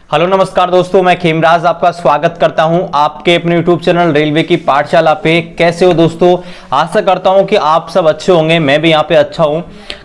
Hello नमस्कार दोस्तों, मैं खेमराज आपका स्वागत करता हूं आपके अपने यूट्यूब चैनल रेलवे की पाठशाला पे। कैसे हो दोस्तों? आशा करता हूं कि आप सब अच्छे होंगे। मैं भी यहां पे अच्छा हूं।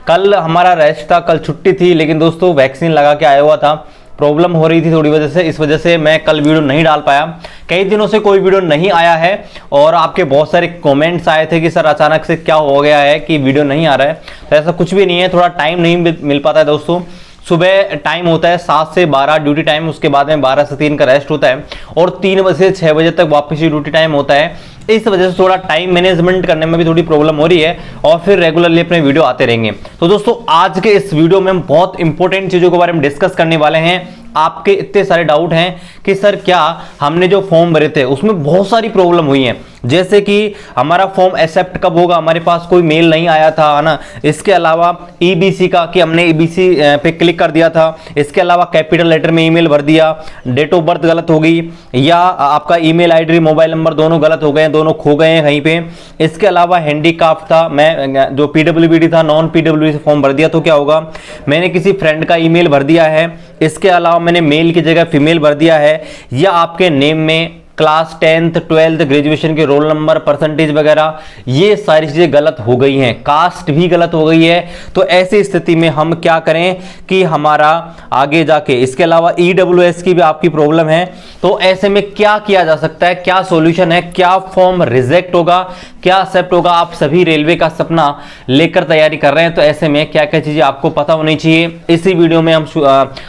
कल हमारा रेस्ट था, कल छुट्टी थी, लेकिन दोस्तों वैक्सीन लगा के आया हुआ था। प्रॉब्लम हो रही थी थोड़ी वजह से, इस वजह से मैं कल वीडियो नहीं डाल पाया। कई दिनों से कोई वीडियो नहीं आया है और आपके बहुत सारे कमेंट्स आए थे कि सर अचानक से क्या हो गया है कि वीडियो नहीं आ रहा है। तो ऐसा कुछ भी नहीं है, थोड़ा टाइम नहीं मिल पाता है दोस्तों। सुबह टाइम होता है 7 से 12 ड्यूटी टाइम, उसके बाद में 12 से 3 का रेस्ट होता है और 3 बजे से 6 बजे तक वापस ही ड्यूटी टाइम होता है। इस वजह से थोड़ा टाइम मैनेजमेंट करने में भी थोड़ी प्रॉब्लम हो रही है और फिर रेगुलरली अपने वीडियो आते रहेंगे। तो दोस्तों आज के इस वीडियो में हम बहुत इंपॉर्टेंट चीजों के बारे में डिस्कस करने वाले हैं। आपके इतने सारे डाउट हैं कि सर क्या हमने जो फॉर्म भरे थे उसमें बहुत सारी प्रॉब्लम हुई है, जैसे कि हमारा फॉर्म एक्सेप्ट कब होगा, हमारे पास कोई मेल नहीं आया था, है ना। इसके अलावा ईबीसी का कि हमने ईबीसी पे क्लिक कर दिया था। इसके अलावा कैपिटल लेटर में ईमेल भर दिया, डेट ऑफ बर्थ गलत हो गई या आपका ईमेल आईडी मोबाइल नंबर दोनों गलत हो गए, दोनों खो गए हैं कहीं पे। इसके अलावा हैंडीकाप था, मैं जो पीडब्ल्यूबीडी था नॉन पीडब्ल्यूडी से फॉर्म भर दिया तो क्या होगा, मैंने किसी फ्रेंड का ईमेल भर दिया है। इसके अलावा मैंने मेल की जगह फीमेल भर दिया है, या आपके नेम में क्लास 10th 12th ग्रेजुएशन के रोल नंबर परसेंटेज वगैरह ये सारी चीजें गलत हो गई हैं, कास्ट भी गलत हो गई है। तो ऐसी स्थिति में हम क्या करें कि हमारा आगे जाके, इसके अलावा ईडब्ल्यूएस की भी आपकी प्रॉब्लम है, तो ऐसे में क्या किया जा सकता है, क्या सॉल्यूशन है, क्या फॉर्म रिजेक्ट होगा, क्या एक्सेप्ट होगा। आप सभी रेलवे का सपना लेकर तैयारी कर रहे हैं, तो ऐसे में क्या क्या चीजें आपको पता होनी चाहिए, इसी वीडियो में हम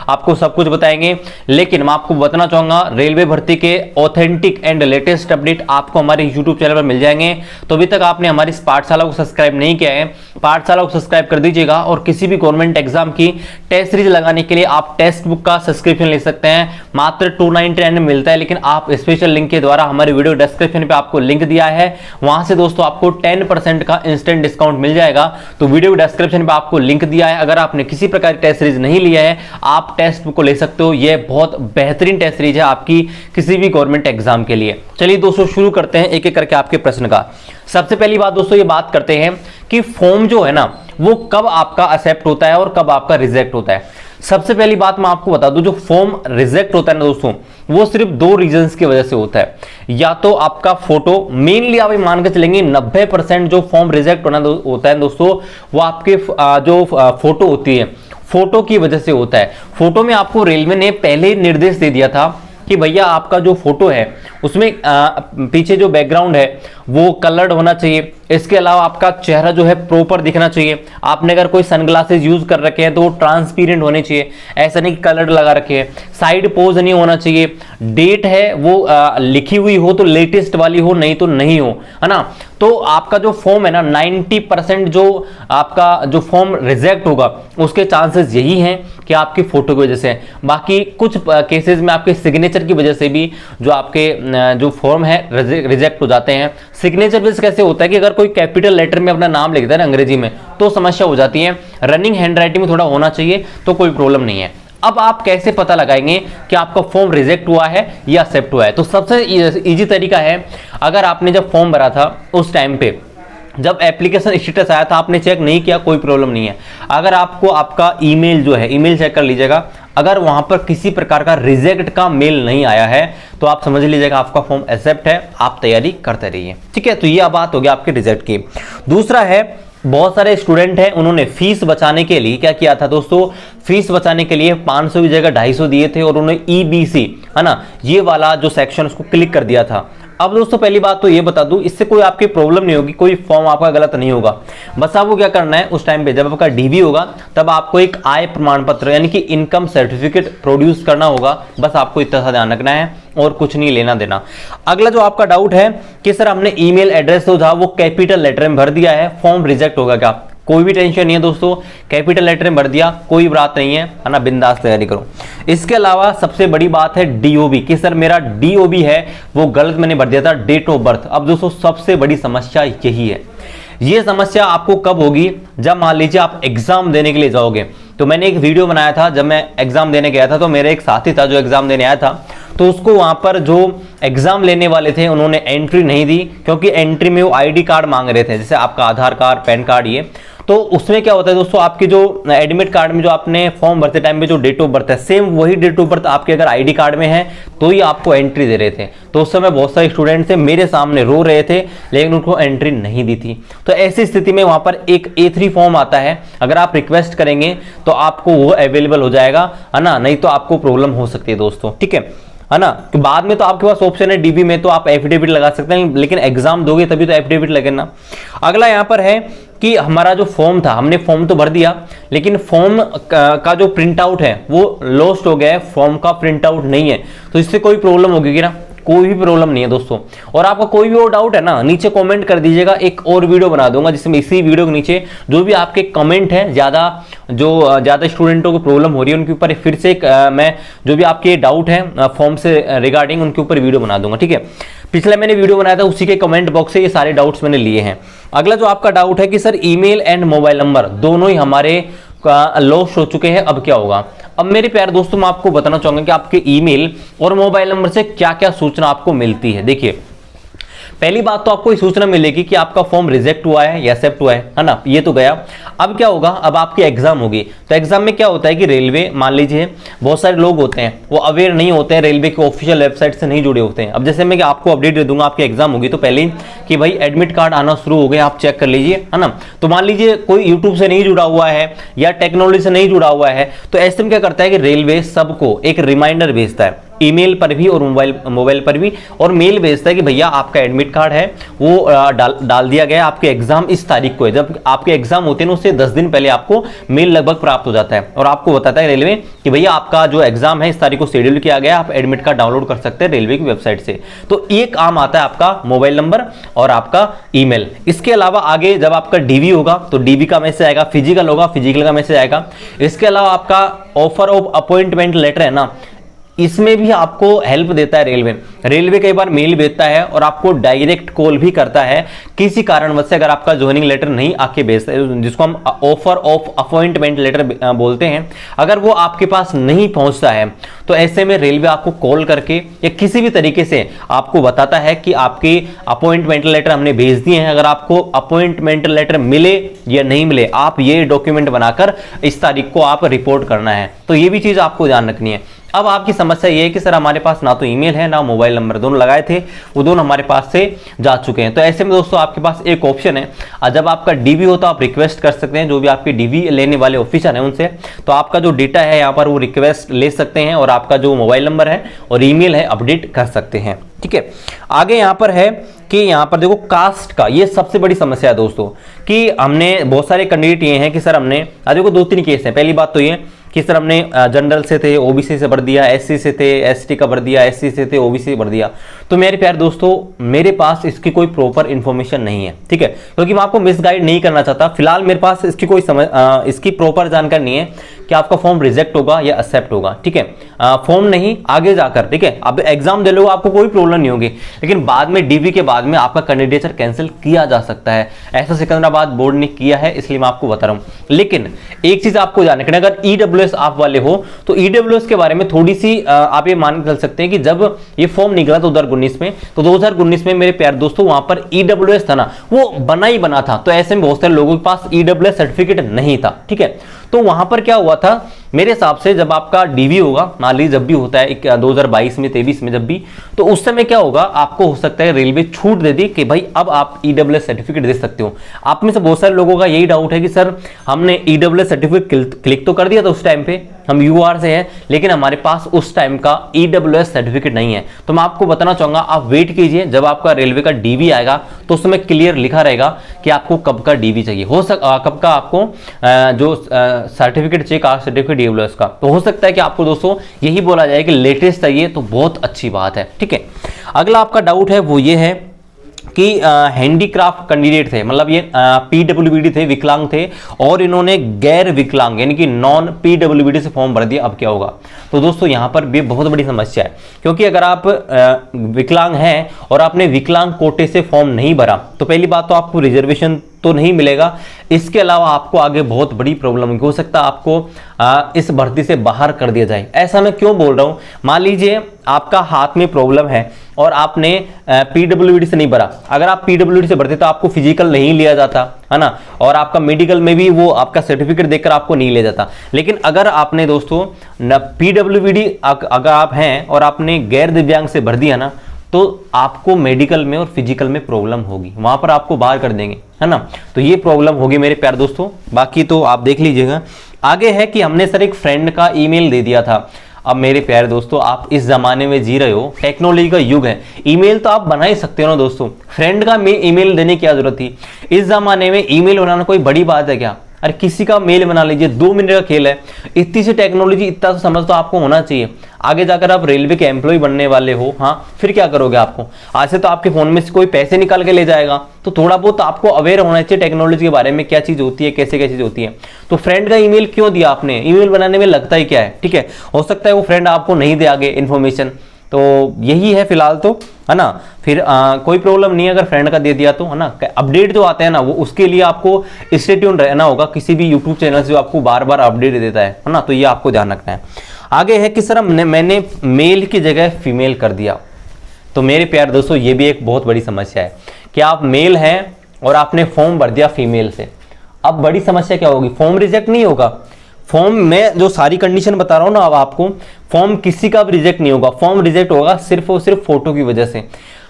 आपको सब कुछ बताएंगे। लेकिन मैं आपको बताना चाहूंगा रेलवे भर्ती के ऑथेंटिक एंड लेटेस्ट अपडेट आपको हमारे YouTube चैनल पर मिल जाएंगे। तो अभी तक आपने हमारी इस पाठशाला को सब्सक्राइब नहीं किया है, पाठशाला को सब्सक्राइब कर दीजिएगा। और किसी भी गवर्नमेंट एग्जाम की टेस्ट सीरीज लगाने के लिए आप टेक्स्ट बुक का सब्सक्रिप्शन ले सकते हैं, मात्र 299 में मिलता है। लेकिन आप स्पेशल लिंक के द्वारा हमारे वीडियो डिस्क्रिप्शन पे आपको लिंक दिया है, वहां से दोस्तों आपको 10% का इंस्टेंट डिस्काउंट मिल जाएगा। तो वीडियो डिस्क्रिप्शन पे आपको लिंक दिया है, अगर आपने किसी प्रकार की टेस्ट सीरीज नहीं लिया है आप टेस्ट बुक को ले सकते हो। यह बहुत बेहतरीन टेस्ट सीरीज है आपकी किसी भी गवर्नमेंट एग्जाम के लिए। चलिए दोस्तों शुरू करते हैं एक एक करके आपके प्रश्न का। सबसे पहली बात दोस्तों ये बात करते हैं कि फॉर्म जो है ना वो कब आपका एक्सेप्ट होता है और कब आपका रिजेक्ट होता है। सबसे पहली बात मैं आपको बता दूं, जो फॉर्म रिजेक्ट होता है ना दोस्तों, वो सिर्फ 2 रीजंस की वजह से होता है। या तो आपका फोटो, मेनली आप मान के चलेंगे 90% जो फॉर्म रिजेक्ट होता है दोस्तों, वो आपके जो फोटो होती है, फोटो की वजह से होता है। फोटो में आपको रेलवे ने पहले ही निर्देश दे दिया था कि भैया आपका जो फोटो है उसमें पीछे जो बैकग्राउंड है वो कलर्ड होना चाहिए। इसके अलावा आपका चेहरा जो है प्रॉपर दिखना चाहिए। आपने अगर कोई सनग्लासेस यूज कर रखे हैं तो वो ट्रांसपेरेंट होने चाहिए, ऐसा नहीं कि कलर्ड लगा रखे हैं। साइड पोज नहीं होना चाहिए। डेट है वो लिखी हुई हो तो लेटेस्ट वाली हो, नहीं तो नहीं हो, है ना। तो आपका जो फॉर्म है ना 90% जो आपका जो फॉर्म रिजेक्ट होगा उसके चांसेस यही हैं कि आपकी फोटो की वजह से। बाकी कुछ केसेस में आपके सिग्नेचर की वजह से भी जो आपके जो फॉर्म है रिजेक्ट हो जाते हैं। सिग्नेचर बेस कैसे होता है कि अगर कोई कैपिटल लेटर में अपना नाम लिखता है ना अंग्रेजी में तो समस्या हो जाती है। रनिंग हैंडराइटिंग में थोड़ा होना चाहिए तो कोई प्रॉब्लम नहीं है। अब आप कैसे पता लगाएंगे कि आपका फॉर्म रिजेक्ट हुआ है या एक्सेप्ट हुआ है? तो सबसे इजी तरीका है, अगर आपने जब फॉर्म भरा था उस टाइम पे जब एप्लीकेशन स्टेटस आया था आपने चेक नहीं किया, कोई प्रॉब्लम नहीं है। अगर आपको आपका ईमेल जो है, ईमेल चेक कर लीजिएगा, अगर वहां पर किसी प्रकार का रिजेक्ट का मेल नहीं आया है तो आप समझ लीजिएगा आपका फॉर्म एक्सेप्ट है, आप तैयारी करते रहिए, ठीक है। तो ये बात हो गई आपके रिजेक्ट की। दूसरा है, बहुत सारे स्टूडेंट हैं उन्होंने फीस बचाने के लिए क्या किया था दोस्तों, फीस बचाने के लिए 500 की जगह 250 दिए थे और उन्होंने ईबीसी, है ना, ये वाला जो सेक्शन उसको क्लिक कर दिया था। अब दोस्तों पहली बात तो ये बता दूं, इससे कोई आपकी प्रॉब्लम नहीं होगी, कोई फॉर्म आपका गलत नहीं होगा। बस आपको क्या करना है, उस टाइम पे जब आपका डीबी होगा तब आपको एक आय प्रमाण पत्र यानी कि इनकम सर्टिफिकेट प्रोड्यूस करना होगा। बस आपको इतना सा ध्यान रखना है और कुछ नहीं लेना देना। अगला जो आपका डाउट है कि सर हमने ईमेल एड्रेस तो था वो कैपिटल लेटर में भर दिया है, फॉर्म रिजेक्ट होगा क्या? कोई भी टेंशन नहीं है दोस्तों, कैपिटल लेटर में भर दिया, कोई बात नहीं है ना, बिंदास तैयारी करो। इसके अलावा सबसे बड़ी बात है डीओबी कि सर मेरा डीओबी है वो गलत मैंने भर दिया था, डेट ऑफ बर्थ। अब दोस्तों सबसे बड़ी समस्या यही है। ये समस्या आपको कब होगी, जब मान लीजिए आप एग्जाम देने के लिए जाओगे। तो मैंने एक वीडियो बनाया था जब मैं एग्जाम देने गया था, तो मेरे एक साथी था जो एग्जाम देने आया था, तो उसको वहां पर जो एग्जाम लेने वाले थे उन्होंने एंट्री नहीं दी, क्योंकि एंट्री में वो आईडी कार्ड मांग रहे थे, जैसे आपका आधार कार्ड, पैन कार्ड, ये तो उसमें क्या होता है दोस्तों, आपकी जो एडमिट कार्ड में जो आपने फॉर्म भरते टाइम में जो डेट ऑफ बर्थ है, सेम वही डेट ऑफ बर्थ आपके अगर आईडी कार्ड में है तो ही आपको एंट्री दे रहे थे। तो उस समय बहुत सारे स्टूडेंट थे मेरे सामने रो रहे थे, लेकिन उनको एंट्री नहीं दी थी। तो ऐसी स्थिति में वहां पर एक A3 फॉर्म आता है, अगर आप रिक्वेस्ट करेंगे तो आपको वो अवेलेबल हो जाएगा, है ना, नहीं तो आपको प्रॉब्लम हो सकती है दोस्तों, ठीक है ना। कि बाद में तो आपके पास ऑप्शन है डीबी में, तो आप एफिडेविट लगा सकते हैं, लेकिन एग्जाम दोगे तभी तो एफिडेविट लगे ना। अगला यहां पर है कि हमारा जो फॉर्म था, हमने फॉर्म तो भर दिया, लेकिन फॉर्म का जो प्रिंट आउट है वो लॉस्ट हो गया है, फॉर्म का प्रिंट आउट नहीं है। तो इससे कोई प्रॉब्लम होगी ना? कोई भी प्रॉब्लम नहीं है दोस्तों। और आपका कोई भी और डाउट है ना, नीचे कमेंट कर दीजिएगा, एक और वीडियो बना दूंगा जिसमें इसी वीडियो के नीचे जो भी आपके कमेंट है, ज्यादा स्टूडेंटों को प्रॉब्लम हो रही है उनके ऊपर फिर से मैं जो भी आपके डाउट है फॉर्म से रिगार्डिंग उनके ऊपर वीडियो बना दूंगा, ठीक है। पिछले मैंने वीडियो बनाया था, उसी के कमेंट बॉक्स से ये सारे डाउट्स मैंने लिए हैं। अगला जो आपका डाउट है कि sir email and mobile number दोनों ही हमारे लॉस्ट हो चुके हैं, अब क्या होगा? अब मेरे प्यारे दोस्तों मैं आपको बताना चाहूंगा कि आपके ईमेल और मोबाइल नंबर से क्या क्या सूचना आपको मिलती है। देखिए, पहली बात तो आपको ये सूचना मिलेगी कि आपका फॉर्म रिजेक्ट हुआ है या एक्सेप्ट हुआ है ना, ये तो गया। अब क्या होगा, अब आपकी एग्जाम होगी, तो एग्जाम में क्या होता है कि रेलवे, मान लीजिए बहुत सारे लोग होते हैं वो अवेयर नहीं होते हैं, रेलवे के ऑफिशियल वेबसाइट से नहीं जुड़े होते हैं। अब जैसे मैं आपको अपडेट दे दूंगा, आपकी एग्जाम होगी तो पहले ही कि भाई एडमिट कार्ड आना शुरू हो गए, आप चेक कर लीजिए, है ना। तो मान लीजिए कोई यूट्यूब से नहीं जुड़ा हुआ है या टेक्नोलॉजी से नहीं जुड़ा हुआ है, तो ऐसे में क्या करता है कि रेलवे सबको एक रिमाइंडर भेजता है, ईमेल पर भी और मोबाइल पर भी, और मेल भेजता है कि भैया आपका एडमिट कार्ड है वो डाल दिया गया, आपके एग्जाम इस तारीख को है। जब आपके एग्जाम होते हैं उससे 10 दिन पहले आपको मेल लगभग प्राप्त हो जाता है और आपको बताता है रेलवे कि भैया आपका जो एग्जाम है इस तारीख को शेड्यूल किया गया, आप एडमिट कार्ड डाउनलोड कर सकते हैं रेलवे की वेबसाइट से। तो ये काम आता है आपका मोबाइल नंबर और आपका ईमेल। इसके अलावा आगे जब आपका डीवी होगा तो डीवी का मैसेज आएगा, फिजिकल होगा फिजिकल का मैसेज आएगा। इसके अलावा आपका ऑफर ऑफ अपॉइंटमेंट लेटर है ना, इसमें भी आपको हेल्प देता है रेलवे कई बार मेल भेजता है और आपको डायरेक्ट कॉल भी करता है किसी कारणवश से, अगर आपका ज्वाइनिंग लेटर नहीं आके भेजता है, जिसको हम ऑफर ऑफ अपॉइंटमेंट लेटर बोलते हैं, अगर वो आपके पास नहीं पहुंचता है तो ऐसे में रेलवे आपको कॉल करके या किसी भी तरीके से आपको बताता है कि आपके अपॉइंटमेंट लेटर हमने भेज दिए हैं, अगर आपको अपॉइंटमेंट लेटर मिले या नहीं मिले, आप ये डॉक्यूमेंट बनाकर इस तारीख को आप रिपोर्ट करना है। तो ये भी चीज आपको ध्यान रखनी है। अब आपकी समस्या ये है कि सर हमारे पास ना तो ईमेल है ना मोबाइल नंबर, दोनों लगाए थे वो दोनों हमारे पास से जा चुके हैं। तो ऐसे में दोस्तों आपके पास एक ऑप्शन है, जब आपका डीवी हो तो आप रिक्वेस्ट कर सकते हैं जो भी आपके डीवी लेने वाले ऑफिसर हैं उनसे, तो आपका जो डेटा है यहाँ पर वो रिक्वेस्ट ले सकते हैं और आपका जो मोबाइल नंबर है और ईमेल है अपडेट कर सकते हैं, ठीक है। आगे यहाँ पर है कि यहाँ पर देखो कास्ट का, ये सबसे बड़ी समस्या है दोस्तों कि हमने बहुत सारे कैंडिडेट ये हैं कि सर हमने देखो 2-3 केस हैं। पहली बात तो ये कि सर हमने जनरल से थे ओबीसी से भर दिया, एससी से थे एसटी का भर दिया, एससी से थे ओबीसी भर दिया। तो मेरे प्यारे दोस्तों मेरे पास इसकी कोई प्रॉपर इंफॉर्मेशन नहीं है, ठीक है, क्योंकि मैं आपको मिसगाइड नहीं करना चाहता। फिलहाल मेरे पास इसकी कोई इसकी प्रॉपर जानकारी नहीं है कि आपका फॉर्म रिजेक्ट होगा या एक्सेप्ट होगा, ठीक है। फॉर्म नहीं आगे जाकर, ठीक है, अब एग्जाम दे लो आपको कोई प्रॉब्लम नहीं होगी, लेकिन बाद में डीवी के बाद में आपका कैंडिडेचर कैंसिल किया जा सकता है। ऐसा सिकंदराबाद बोर्ड ने किया है, इसलिए मैं आपको बता रहा हूं। लेकिन एक चीज आपको ध्यान रखना, अगर ईडब्ल्यूएस आप वाले हो तो ईडब्ल्यूएस के बारे में थोड़ी सी आप ये मान के चल सकते हैं कि जब ये फॉर्म निकला था 2019 में, तो 2019 में मेरे प्यारे दोस्तों वहां पर ईडब्ल्यूएस था ना, वो बना ही बना था। तो ऐसे में बहुत सारे लोगों के पास ईडब्ल्यूएस सर्टिफिकेट नहीं था, ठीक है। तो वहां पर क्या हुआ था मेरे हिसाब से, जब आपका डीवी होगा, मान लीजिए जब भी होता है 2022 में 23 में जब भी, तो उस समय क्या होगा, आपको हो सकता है रेलवे छूट दे दी कि भाई अब आप ईडब्ल्यूएस सर्टिफिकेट दे सकते हो। आप में से बहुत सारे लोगों का यही डाउट है कि सर हमने ईडब्ल्यूएस सर्टिफिकेट क्लिक तो कर दिया था उस टाइम पे, हम यूआर से हैं, लेकिन हमारे पास उस टाइम का ईडब्ल्यूएस सर्टिफिकेट नहीं है। तो मैं आपको बताना चाहूंगा आप वेट कीजिए, जब आपका रेलवे का डीवी आएगा तो उसमें क्लियर लिखा रहेगा कि आपको कब का डीवी चाहिए, कब का आपको जो सर्टिफिकेट चाहिए, कास्ट सर्टिफिकेट ईडब्ल्यूएस का। तो हो सकता है कि आपको दोस्तों यही बोला जाए कि लेटेस्ट चाहिए, तो बहुत अच्छी बात है, ठीक है। अगला आपका डाउट है वो ये है कि हैंडीक्राफ्ट कैंडिडेट थे, मतलब ये पीडब्ल्यूबीडी थे, विकलांग थे, और इन्होंने गैर विकलांग यानी कि नॉन पीडब्ल्यूबीडी से फॉर्म भर दिया, अब क्या होगा? तो दोस्तों यहां पर भी बहुत बड़ी समस्या है, क्योंकि अगर आप विकलांग हैं और आपने विकलांग कोटे से फॉर्म नहीं भरा, तो पहली बात तो आपको रिजर्वेशन तो नहीं मिलेगा, इसके अलावा आपको आगे बहुत बड़ी प्रॉब्लम हो सकता है आपको इस भर्ती से बाहर कर दिया जाए। ऐसा मैं क्यों बोल रहा हूं, मान लीजिए आपका हाथ में प्रॉब्लम है और आपने पीडब्ल्यूडी से नहीं भरा, अगर आप पीडब्ल्यूडी से भरते तो आपको फिजिकल नहीं लिया जाता है ना, और आपका मेडिकल में भी वो आपका सर्टिफिकेट देखकर आपको नहीं लिया जाता। लेकिन अगर आपने दोस्तों पीडब्ल्यूडी अगर आप हैं और आपने गैर दिव्यांग से भर दिया ना, तो आपको मेडिकल में और फिजिकल में प्रॉब्लम होगी, वहां पर आपको बाहर कर देंगे, है ना। तो ये प्रॉब्लम होगी मेरे प्यारे दोस्तों, बाकी तो आप देख लीजिएगा। आगे है कि हमने सर एक फ्रेंड का ईमेल दे दिया था। अब मेरे प्यारे दोस्तों, आप इस जमाने में जी रहे हो, टेक्नोलॉजी का युग है, ईमेल तो आप बना ही सकते हो ना दोस्तों, फ्रेंड का ईमेल देने की क्या जरूरत थी। इस जमाने में ईमेल बनाना कोई बड़ी बात है क्या, अरे किसी का मेल बना लीजिए, 2 मिनट का खेल है। इतनी सी टेक्नोलॉजी, इतना तो समझ तो आपको होना चाहिए। आगे जाकर आप रेलवे के एम्प्लॉय बनने वाले हो, हाँ फिर क्या करोगे, आपको आज से तो आपके फोन में से कोई पैसे निकाल के ले जाएगा, तो थोड़ा बहुत आपको अवेयर होना चाहिए टेक्नोलॉजी के बारे में, क्या चीज होती है, कैसे क्या चीज होती है। तो फ्रेंड का ईमेल क्यों दिया आपने, ईमेल बनाने में लगता ही क्या है, ठीक है। हो सकता है वो फ्रेंड आपको नहीं दे आगे इन्फॉर्मेशन, तो यही है फिलहाल तो, है ना। फिर कोई प्रॉब्लम नहीं है अगर फ्रेंड का दे दिया तो, है ना। अपडेट जो आते हैं ना, वो उसके लिए आपको स्टे ट्यून रहना होगा किसी भी यूट्यूब चैनल से जो आपको बार बार अपडेट देता है ना, तो ये आपको ध्यान रखना है। आगे है कि सर मैंने मेल की जगह फीमेल कर दिया। तो मेरे प्यारे दोस्तों, ये भी एक बहुत बड़ी समस्या है कि आप मेल हैं और आपने फॉर्म भर दिया फीमेल से। अब बड़ी समस्या क्या होगी, फॉर्म रिजेक्ट नहीं होगा, फॉर्म में जो सारी कंडीशन बता रहा हूं ना अब आपको, फॉर्म किसी का भी रिजेक्ट नहीं होगा। फॉर्म रिजेक्ट होगा सिर्फ और सिर्फ फोटो की वजह से,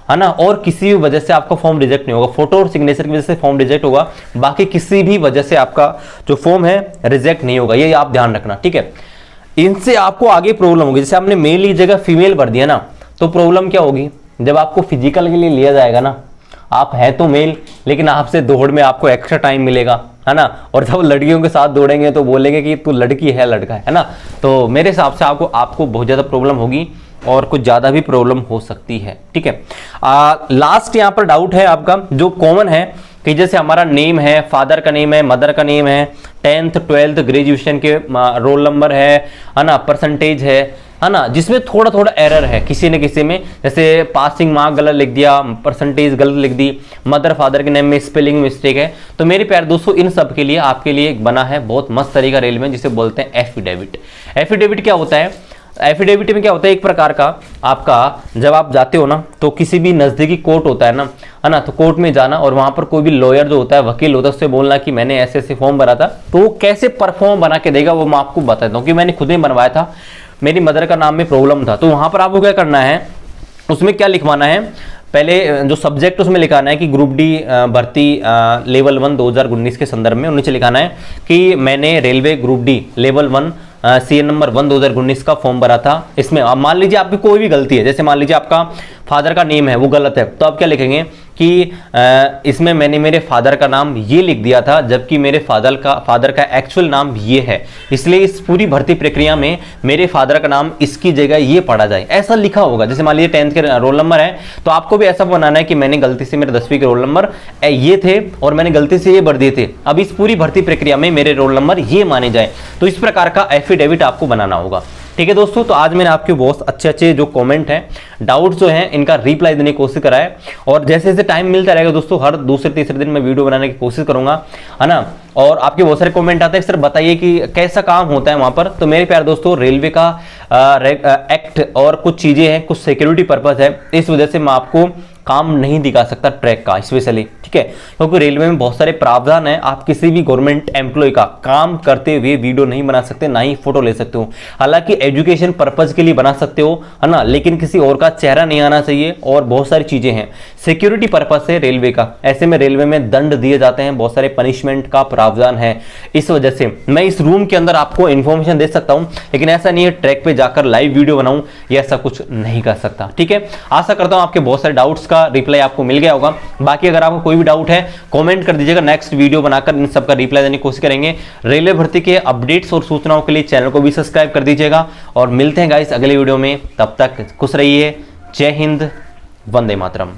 है ना, और किसी भी वजह से आपका फॉर्म रिजेक्ट नहीं होगा। फोटो और सिग्नेचर की वजह से फॉर्म रिजेक्ट होगा, बाकी किसी भी वजह से आपका जो फॉर्म है रिजेक्ट नहीं होगा, ये आप ध्यान रखना, ठीक है। इनसे आपको आगे प्रॉब्लम होगी, जैसे आपने मेल की जगह फीमेल भर दिया ना, तो प्रॉब्लम क्या होगी, जब आपको फिजिकल के लिए लिया जाएगा ना, आप है तो मेल लेकिन आपसे दौड़ में आपको एक्स्ट्रा टाइम मिलेगा, है ना, और जब लड़कियों के साथ दौड़ेंगे तो बोलेंगे कि तू लड़की है लड़का है ना। तो मेरे हिसाब से आपको बहुत ज्यादा प्रॉब्लम होगी और कुछ ज्यादा भी प्रॉब्लम हो सकती है, ठीक है। लास्ट यहाँ पर डाउट है आपका जो कॉमन है कि जैसे हमारा नेम है, फादर का नेम है, मदर का नेम है, 10th 12th ग्रेजुएशन के रोल नंबर है ना, परसेंटेज है ना, जिसमें थोड़ा थोड़ा एरर है किसी न किसी में, जैसे पासिंग मार्क गलत लिख दिया, परसेंटेज गलत लिख दी, मदर फादर के नेम में स्पेलिंग मिस्टेक है। तो मेरे प्यारे दोस्तों, इन सब के लिए आपके लिए एक बना है बहुत मस्त तरीका रेल में, जिसे बोलते हैं एफिडेविट। एफिडेविट क्या होता है, एफिडेविट में क्या होता है, एक प्रकार का आपका जब आप जाते हो ना, तो किसी भी नजदीकी कोर्ट होता है ना, तो कोर्ट में जाना और वहां पर कोई भी लॉयर जो होता है, वकील होता है, उससे बोलना कि मैंने ऐसे ऐसे फॉर्म भरा था, तो वो कैसे परफॉर्म बना के देगा वो मैं आपको बताता हूँ कि मैंने खुद ही बनवाया था, मेरी मदर का नाम में प्रॉब्लम था। तो वहां पर आपको क्या करना है, उसमें क्या लिखवाना है, पहले जो सब्जेक्ट उसमें लिखाना है कि ग्रुप डी भर्ती लेवल 1 2019 के संदर्भ में, नीचे लिखाना है कि मैंने railway group D level 1 CN number 1 2019 का फॉर्म भरा था। इसमें अब मान लीजिए आपकी कोई भी गलती है, जैसे मान लीजिए आपका फादर का नेम है वो गलत है, तो आप क्या लिखेंगे कि इसमें मैंने मेरे फादर का नाम ये लिख दिया था, जबकि मेरे फादर का एक्चुअल नाम ये है, इसलिए इस पूरी भर्ती प्रक्रिया में मेरे फादर का नाम इसकी जगह ये पढ़ा जाए, ऐसा लिखा होगा। जैसे मान लीजिए 10th के रोल नंबर है, तो आपको भी ऐसा बनाना है कि मैंने गलती से मेरे 10वीं के रोल नंबर ये थे और मैंने गलती से ये भर दिए थे, अब इस पूरी भर्ती प्रक्रिया में मेरे रोल नंबर ये माने जाए। तो इस प्रकार का एफिडेविट आपको बनाना होगा, ठीक है दोस्तों। तो आज मैंने आपके बहुत अच्छे जो कमेंट हैं, डाउट जो हैं, इनका रिप्लाई देने की कोशिश करा है, और जैसे जैसे टाइम मिलता रहेगा दोस्तों, हर दूसरे तीसरे दिन मैं वीडियो बनाने की कोशिश करूंगा, है ना। और आपके बहुत सारे कमेंट आते हैं सर बताइए कि कैसा काम होता है वहां पर। तो मेरे प्यारे दोस्तों, रेलवे का एक्ट और कुछ चीजें हैं, कुछ सिक्योरिटी पर्पज है, इस वजह से मैं आपको काम नहीं दिखा सकता ट्रैक का स्पेशली, ठीक है, क्योंकि रेलवे में बहुत सारे प्रावधान है। आप किसी भी गवर्नमेंट एम्प्लॉय का काम करते हुए वीडियो नहीं बना सकते, ना ही फोटो ले सकते हो। हालांकि एजुकेशन पर्पज के लिए बना सकते हो, है ना, लेकिन किसी और का चेहरा नहीं आना चाहिए, और बहुत सारी चीजें हैं। सिक्योरिटी पर्पज से रेलवे का, ऐसे में रेलवे में दंड दिए जाते हैं, बहुत सारे पनिशमेंट का प्रावधान है। इस वजह से मैं इस रूम के अंदर आपको इंफॉर्मेशन दे सकता हूं, लेकिन ऐसा नहीं है ट्रैक पे जाकर लाइव वीडियो बनाऊं, ये ऐसा कुछ नहीं कर सकता, ठीक है। आशा करता हूं आपके बहुत सारे डाउट्स का रिप्लाई आपको मिल गया होगा। बाकी अगर आपको कोई भी डाउट है कमेंट कर दीजिएगा, नेक्स्ट वीडियो बनाकर इन सब का रिप्लाई देने की कोशिश करेंगे। रेलवे भर्ती के अपडेट्स और सूचनाओं के लिए चैनल को भी सब्सक्राइब कर दीजिएगा, और मिलते हैं गाइस अगले वीडियो में। तब तक खुश रहिए। जय हिंद, वंदे मातरम।